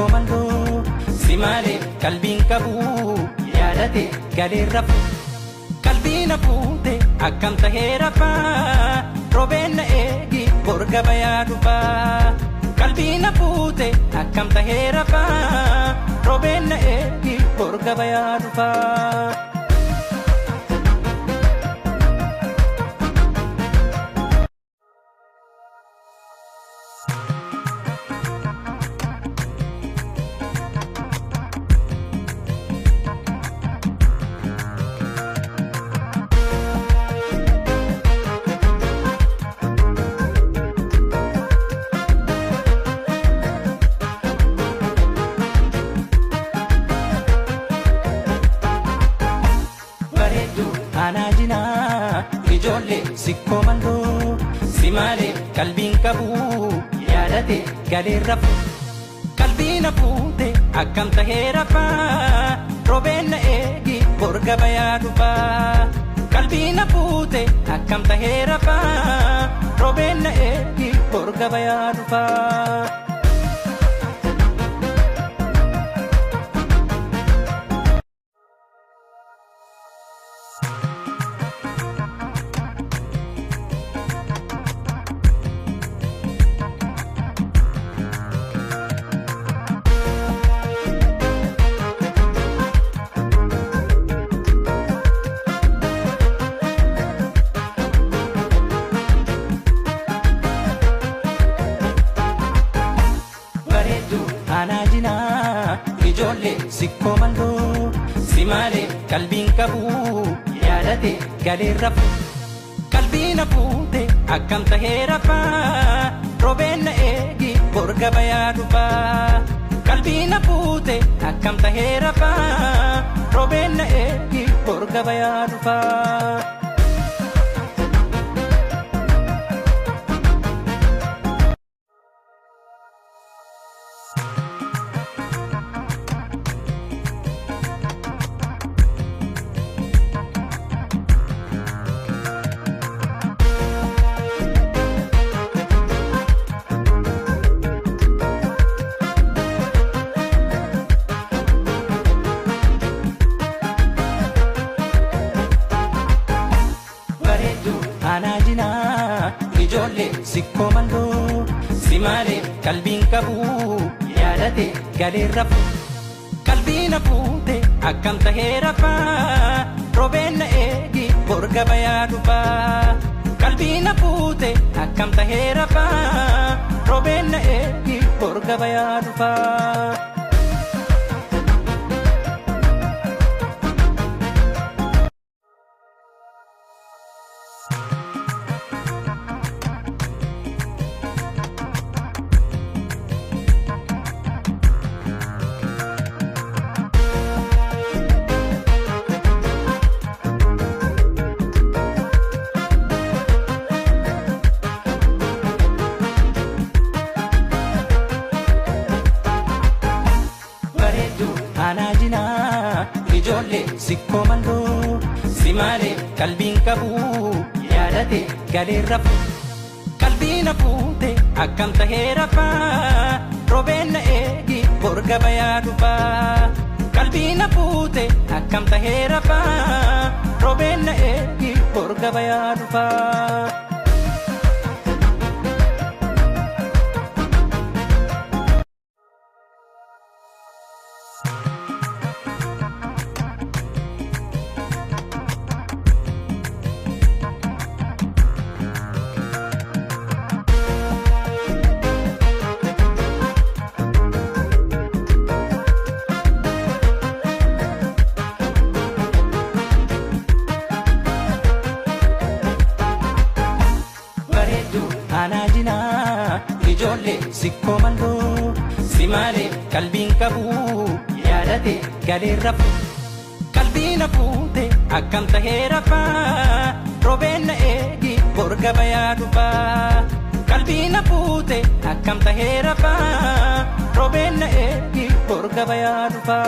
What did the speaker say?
komando simale kalbin kabu yaadate galerra kalbina fuute akkam tahee rafa robenna eegi borga bayaadufa kalbina fuute akkam tahee rafa robenna eegi borga bayaadufa anajina ijolle sikkomando simale kalbin kabu yaadate galerra kalbina fuute akkam tahee rafa robenna eegi borga bayaadufa kalbina fuute akkam tahee rafa robenna eegi borga bayaadufa anajina ijolle sikkomando simale kalbin kabu yaadate galerra kalbina fuute akkam tahee rafa robenna eegi borga bayaadufa kalbina fuute akkam tahee rafa robenna eegi borga bayaadufa anajina ijolle sikkomando simale kalbin kabu yaadate galerra kalbina fuute akkam tahee rafa robenna eegi borga bayaadufa kalbina fuute akkam tahee rafa robenna eegi borga bayaadufa anajina ijolle sikkomando simale kalbin kabu yaadate galerra kalbina fuute akkam tahee rafa robenna eegi borga bayaadufa kalbina fuute akkam tahee rafa robenna eegi borga bayaadufa anajina ijolle sikkomando simale kalbin kabu yaadate galerra kalbina fuute akkam tahee rafa robenna eegi borga bayaadufa kalbina fuute akkam tahee rafa robenna eegi borga bayaadufa